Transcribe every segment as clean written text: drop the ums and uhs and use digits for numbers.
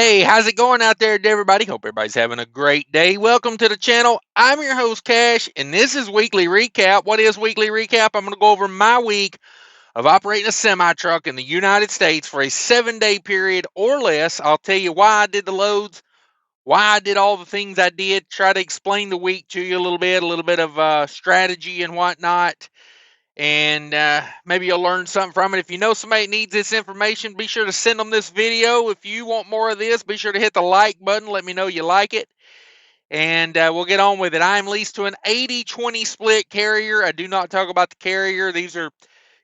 Hey, how's it going out there, everybody? Hope everybody's having a great day. Welcome to the channel. I'm your host, Cash, and this is Weekly Recap. What is Weekly Recap? I'm going to go over my week of operating a semi-truck in the United States for a 7-day period or less. I'll tell you why I did the loads, why I did all the things I did, try to explain the week to you a little bit of strategy and whatnot. And maybe you'll learn something from it. If you know somebody needs this information, be sure to send them this video. If you want more of this, be sure to hit the like button. Let me know you like it. And we'll get on with it. I am leased to an 80-20 split carrier. I do not talk about the carrier. These are,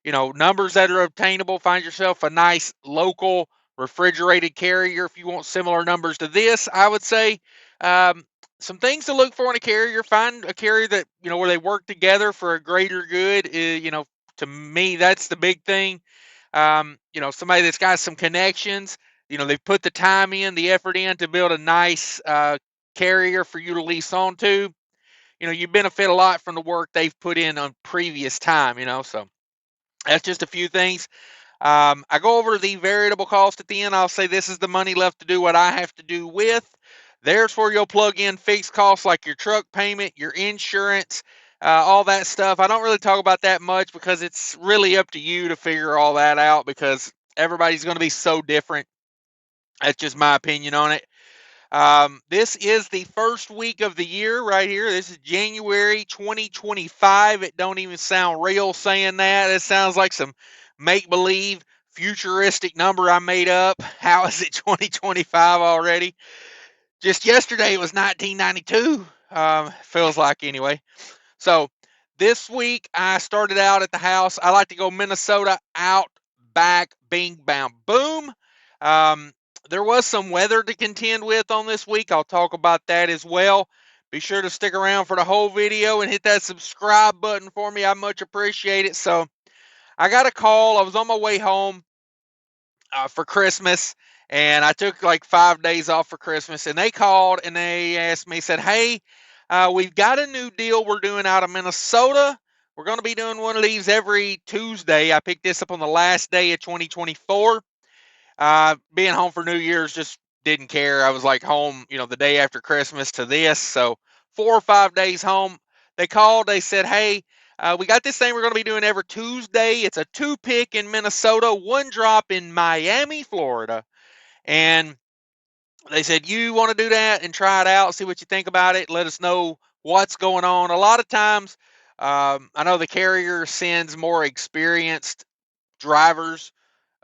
numbers that are obtainable. Find yourself a nice local refrigerated carrier if you want similar numbers to this. I would say um, some things to look for in a carrier. Find a carrier that where they work together for a greater good. To me, that's the big thing. Somebody that's got some connections. They've put the time in, the effort in to build a nice carrier for you to lease onto. You benefit a lot from the work they've put in on previous time. So that's just a few things. I go over the variable cost at the end. I'll say this is the money left to do what I have to do with. There's where you'll plug in fixed costs like your truck payment, your insurance, all that stuff. I don't really talk about that much because it's really up to you to figure all that out because everybody's going to be so different. That's just my opinion on it. This is the first week of the year right here. This is January 2025. It don't even sound real saying that. It sounds like some make-believe futuristic number I made up. How is it 2025 already? Just yesterday it was 1992. Feels like anyway. So this week I started out at the house. I like to go Minnesota out, back, bing, bam, boom. Um, there was some weather to contend with on this week. I'll talk about that as well. Be sure to stick around for the whole video and hit that subscribe button for me. I much appreciate it. So I got a call. I was on my way home for Christmas, and I took like 5 days off for Christmas. And they called and they asked me, said, "Hey, we've got a new deal we're doing out of Minnesota. We're going to be doing one of these every Tuesday." I picked this up on the last day of 2024. Being home for New Year's just didn't care. I was like home, the day after Christmas to this. So 4 or 5 days home. They called. They said, "Hey, we got this thing we're going to be doing every Tuesday. It's a 2-pick in Minnesota, 1 drop in Miami, Florida." And they said, "You want to do that and try it out, see what you think about it. Let us know what's going on." A lot of times, I know the carrier sends more experienced drivers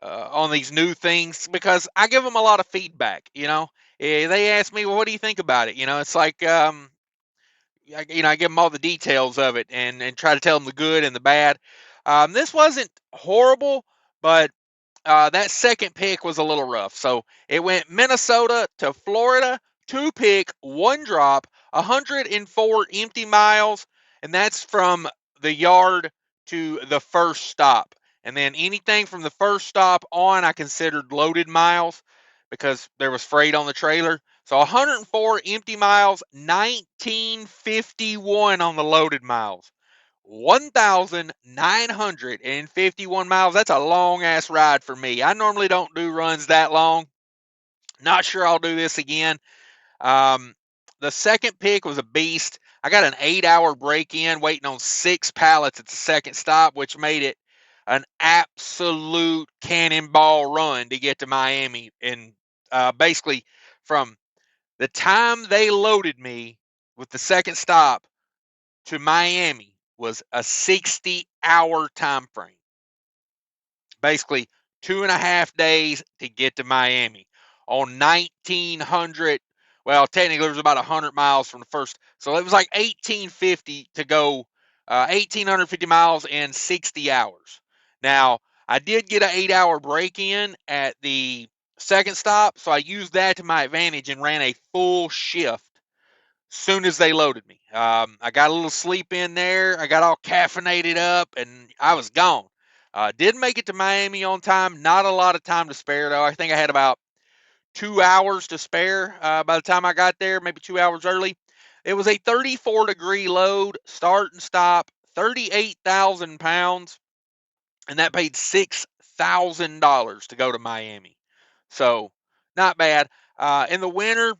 on these new things because I give them a lot of feedback. They ask me, "Well, what do you think about it?" It's like, I give them all the details of it and try to tell them the good and the bad. This wasn't horrible, but that second pick was a little rough. So it went Minnesota to Florida, 2-pick, 1 drop, 104 empty miles, and that's from the yard to the first stop. And then anything from the first stop on, I considered loaded miles because there was freight on the trailer. So 104 empty miles, 1951 on the loaded miles. 1,951 miles. That's a long ass ride for me. I normally don't do runs that long. Not sure I'll do this again. Um, the second pick was a beast. I got an 8-hour break in waiting on 6 pallets at the second stop, which made it an absolute cannonball run to get to Miami. And basically, from the time they loaded me with the second stop to Miami was a 60-hour time frame. Basically, 2.5 days to get to Miami on 1,900. Well, technically, it was about 100 miles from the first. So it was like 1,850 to go, 1,850 miles in 60 hours. Now, I did get an 8-hour break in at the second stop, so I used that to my advantage and ran a full shift soon as they loaded me. I got a little sleep in there. I got all caffeinated up, and I was gone. Did make it to Miami on time. Not a lot of time to spare, though. I think I had about 2 hours to spare by the time I got there, maybe 2 hours early. It was a 34-degree load, start and stop, 38,000 pounds, and that paid $6,000 to go to Miami. So, not bad. In the winter,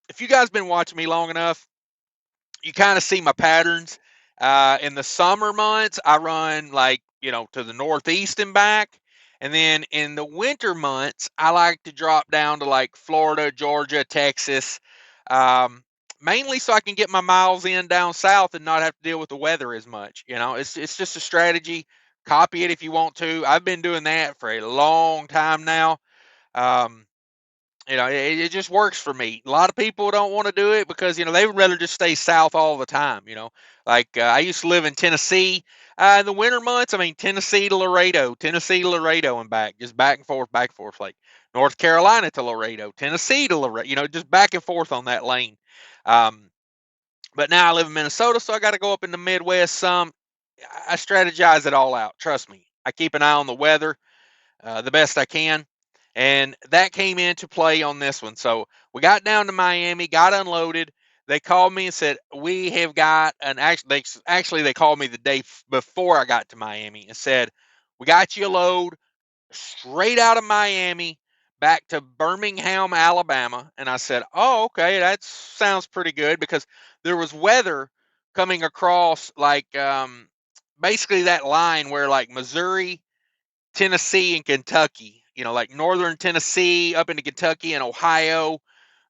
if you guys been watching me long enough, you kind of see my patterns. In the summer months, I run like, to the northeast and back. And then in the winter months, I like to drop down to like Florida, Georgia, Texas, um, mainly so I can get my miles in down south and not have to deal with the weather as much. It's just a strategy. Copy it if you want to. I've been doing that for a long time now. Um, it just works for me. A lot of people don't want to do it because, they would rather just stay south all the time. Like I used to live in Tennessee. In the winter months, I mean, Tennessee to Laredo and back, just back and forth, like North Carolina to Laredo, Tennessee to Laredo, just back and forth on that lane. Um, but now I live in Minnesota, so I got to go up in the Midwest some. I strategize it all out. Trust me. I keep an eye on the weather the best I can. And that came into play on this one. So we got down to Miami, got unloaded. They called me and said, we have got actually they called me the day before I got to Miami and said, we got you a load straight out of Miami back to Birmingham, Alabama. And I said, oh, okay, that sounds pretty good because there was weather coming across like basically that line where like Missouri, Tennessee and Kentucky, like northern Tennessee up into Kentucky and Ohio.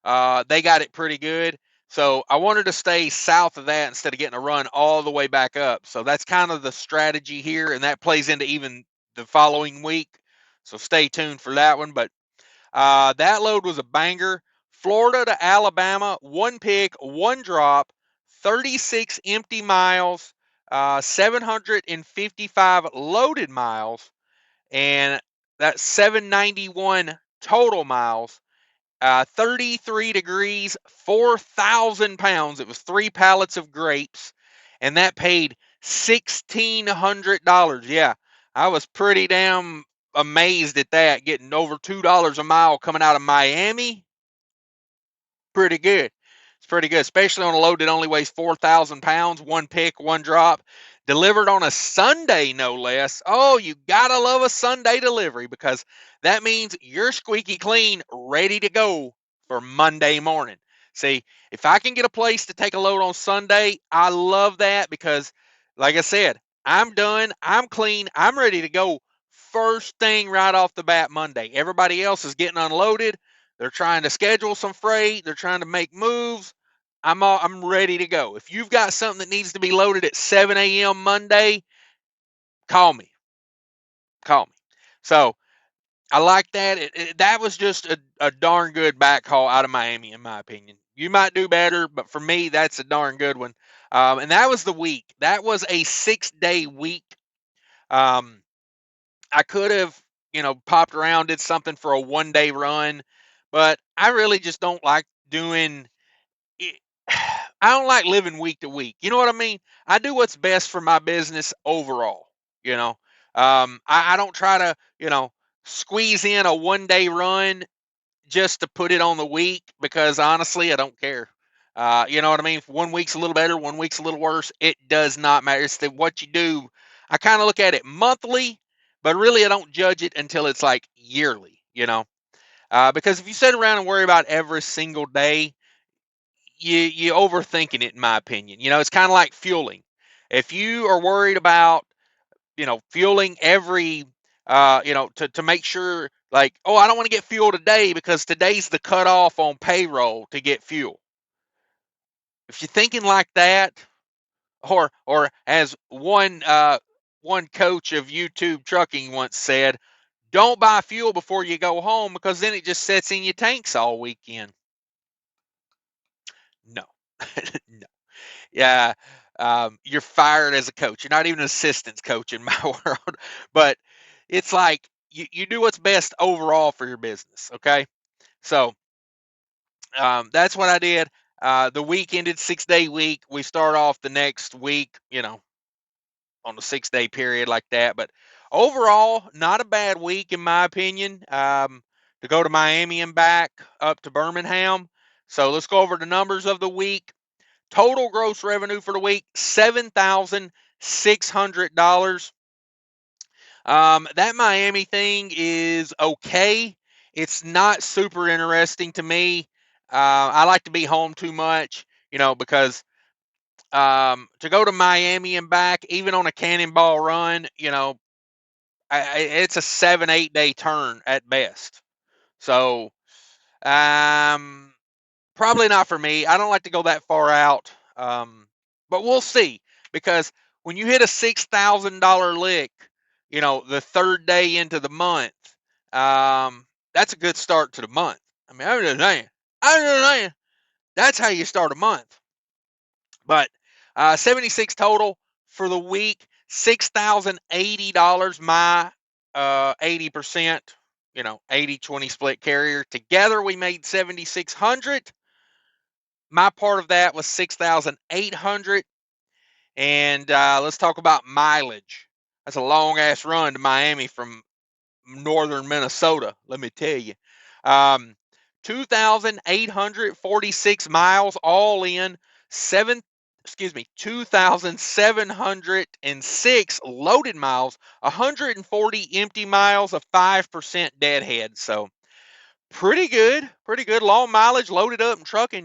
They got it pretty good. So I wanted to stay south of that instead of getting a run all the way back up. So that's kind of the strategy here, and that plays into even the following week. So stay tuned for that one. But that load was a banger. Florida to Alabama, one pick, one drop, 36 empty miles, 755 loaded miles, and that's 791 total miles. 33 degrees, 4,000 pounds. It was 3 pallets of grapes, and that paid $1,600. Yeah, I was pretty damn amazed at that, getting over $2 a mile coming out of Miami. Pretty good. It's pretty good, especially on a load that only weighs 4,000 pounds, one pick, one drop. Delivered on a Sunday, no less. Oh, you gotta love a Sunday delivery because that means you're squeaky clean, ready to go for Monday morning. See, if I can get a place to take a load on Sunday, I love that because, like I said, I'm done, I'm clean, I'm ready to go first thing right off the bat Monday. Everybody else is getting unloaded. They're trying to schedule some freight. They're trying to make moves. I'm ready to go. If you've got something that needs to be loaded at 7 a.m. Monday, call me. Call me. So I like that. That was just a darn good backhaul out of Miami, in my opinion. You might do better, but for me, that's a darn good one. And that was the week. That was a 6-day week. Um, I could have, popped around, did something for a 1-day run, but I really just don't like doing it. I don't like living week to week. You know what I mean? I do what's best for my business overall. You know, I don't try to, squeeze in a 1-day run just to put it on the week because honestly, I don't care. You know what I mean? If 1 week's a little better, 1 week's a little worse. It does not matter. It's what you do. I kind of look at it monthly, but really I don't judge it until it's like yearly, because if you sit around and worry about every single day, you overthinking it, in my opinion. It's kind of like fueling. If you are worried about, fueling every, to make sure, like, oh, I don't want to get fuel today because today's the cutoff on payroll to get fuel. If you're thinking like that, or as one coach of YouTube trucking once said, don't buy fuel before you go home because then it just sets in your tanks all weekend. No, no. Yeah, you're fired as a coach. You're not even an assistant coach in my world, but it's like you do what's best overall for your business. Okay, so that's what I did. The week ended 6-day week. We start off the next week, on a 6-day period like that. But overall, not a bad week in my opinion. To go to Miami and back up to Birmingham. So let's go over the numbers of the week. Total gross revenue for the week, $7,600. That Miami thing is okay. It's not super interesting to me. I like to be home too much, because to go to Miami and back, even on a cannonball run, it's a 7-8 day turn at best. So, um, probably not for me. I don't like to go that far out. But we'll see, because when you hit a $6,000 lick, the third day into the month, that's a good start to the month. I mean, I'm just saying, that's how you start a month. But 76 total for the week, $6,080. My 80%, 80-20 split carrier. Together we made 7,600. My part of that was 6,800. And let's talk about mileage. That's a long ass run to Miami from northern Minnesota, let me tell you. 2,846 miles all in, 2,706 loaded miles, 140 empty miles, a 5% deadhead. So pretty good long mileage loaded up and trucking,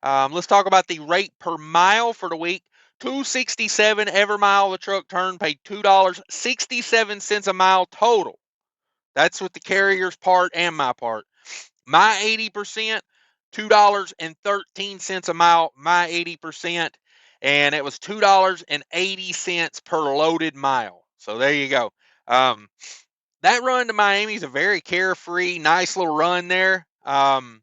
let's talk about the rate per mile for the week. 267 every mile the truck turned, paid $2.67 a mile total. That's with the carrier's part and my part. My 80%, $2.13 a mile, my 80%, and it was $2.80 per loaded mile. So there you go. That run to Miami is a very carefree, nice little run there. You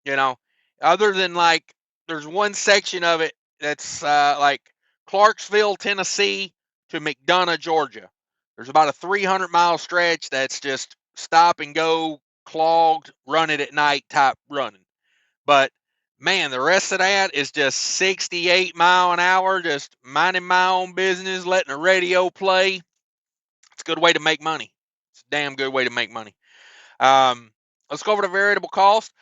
know, other than like, there's one section of it that's like Clarksville, Tennessee to McDonough, Georgia. There's about a 300-mile stretch that's just stop and go, clogged, run it at night type running. But man, the rest of that is just 68 mile an hour, just minding my own business, letting the radio play. It's a good way to make money. It's a damn good way to make money. Let's go over the variable cost.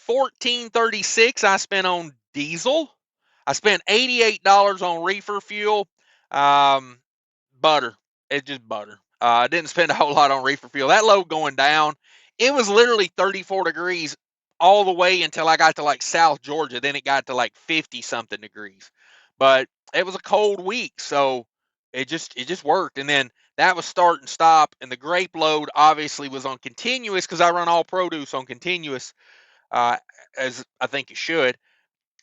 $14.36 I spent on diesel. I spent $88 on reefer fuel. Butter. It's just butter. I didn't spend a whole lot on reefer fuel. That load going down, it was literally 34 degrees all the way until I got to like South Georgia. Then it got to like 50 something degrees. But it was a cold week, so it just worked. And then that was start and stop. And the grape load obviously was on continuous because I run all produce on continuous, uh, as I think it should.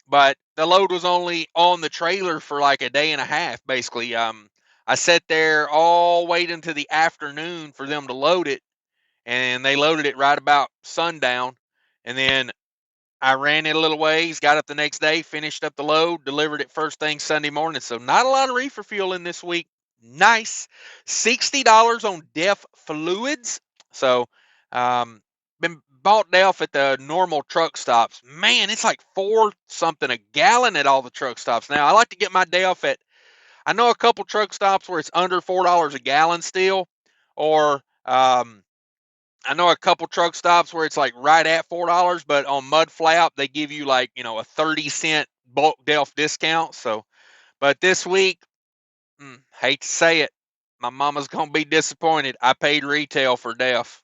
But the load was only on the trailer for like a day and a half, basically. I sat there all wait into the afternoon for them to load it, and they loaded it right about sundown. And then I ran it a little ways, got up the next day, finished up the load, delivered it first thing Sunday morning. So not a lot of reefer fuel in this week. Nice. $60 on DEF fluids. So been bought DEF at the normal truck stops. Man, it's like $4 something a gallon at all the truck stops. Now I like to get my DEF at, I know a couple truck stops where it's under $4 a gallon still, or I know a couple truck stops where it's like right at $4, but on Mudflap they give you like, a 30-cent bulk DEF discount. So, but this week, hate to say it, my mama's gonna be disappointed. I paid retail for DEF.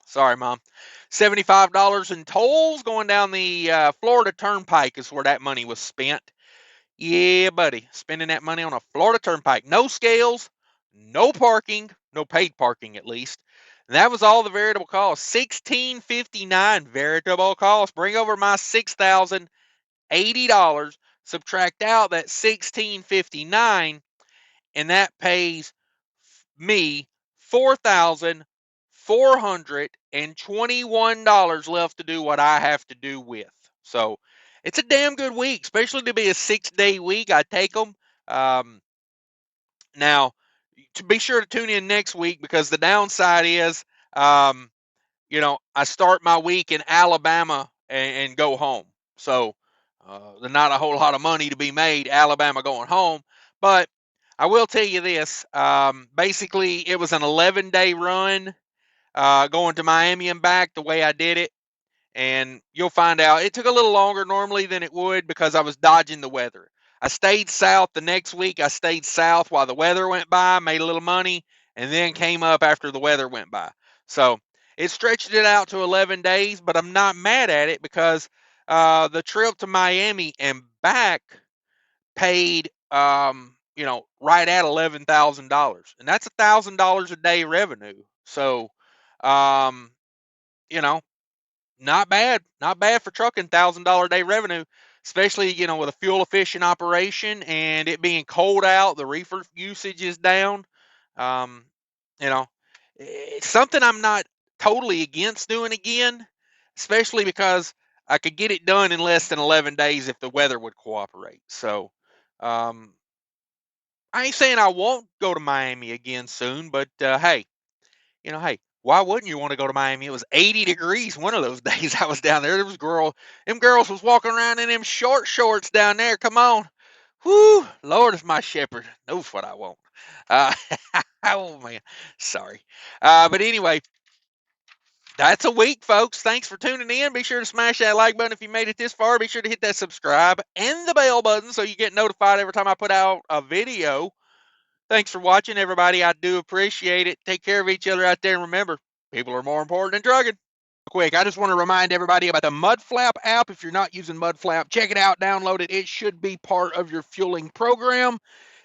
Sorry, Mom. $75 in tolls going down the Florida Turnpike is where that money was spent. Yeah, buddy, spending that money on a Florida Turnpike. No scales, no parking, no paid parking at least. And that was all the variable cost. $1,659 variable cost. Bring over my $6,080. Subtract out that $1,659, and that pays me $4,421 left to do what I have to do with. So it's a damn good week, especially to be a 6-day week. I take them. Now, to be sure to tune in next week, because the downside is, I start my week in Alabama and go home. So there's not a whole lot of money to be made, Alabama going home. But I will tell you this. Basically, it was an 11-day run going to Miami and back the way I did it. And you'll find out it took a little longer normally than it would because I was dodging the weather. I stayed south the next week. I stayed south while the weather went by, made a little money, and then came up after the weather went by. So It stretched it out to 11 days, but I'm not mad at it because the trip to Miami and back paid, right at $11,000, and that's $1,000 a day revenue. So, um, you know, not bad for trucking. $1,000 a day revenue, especially with a fuel efficient operation and it being cold out. The reefer usage is down. Um, you know, it's something I'm not totally against doing again, especially because I could get it done in less than 11 days if the weather would cooperate. So, um, I ain't saying I won't go to Miami again soon, but hey, why wouldn't you want to go to Miami? It was 80 degrees one of those days I was down there. Them girls was walking around in them short shorts down there. Come on. Whoo, Lord is my shepherd. Knows what I want. Uh, oh, man. Sorry. But anyway, that's a week, folks. Thanks for tuning in. Be sure to smash that like button if you made it this far. Be sure to hit that subscribe and the bell button so you get notified every time I put out a video. Thanks for watching, everybody. I do appreciate it. Take care of each other out there. And remember, people are more important than trucking. Quick, I just want to remind everybody about the Mudflap app. If you're not using Mudflap, check it out, download it. It should be part of your fueling program.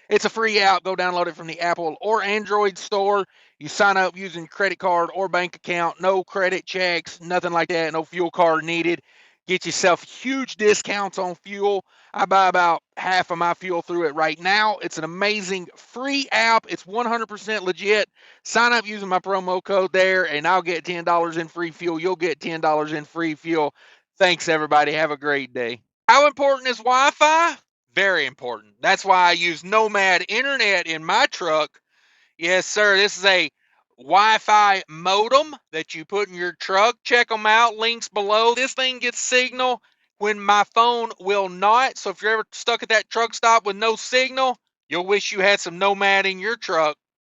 It's a free app. Go download it from the Apple or Android store. You sign up using credit card or bank account. No credit checks, nothing like that. No fuel card needed. Get yourself huge discounts on fuel. I buy about half of my fuel through it right now. It's an amazing free app. It's 100% legit. Sign up using my promo code there, and I'll get $10 in free fuel. You'll get $10 in free fuel. Thanks, everybody. Have a great day. How important is Wi-Fi? Very important. That's why I use Nomad Internet in my truck. Yes, sir. This is a Wi-Fi modem that you put in your truck. Check them out. Links below. This thing gets signal when my phone will not. So if you're ever stuck at that truck stop with no signal, you'll wish you had some Nomad in your truck.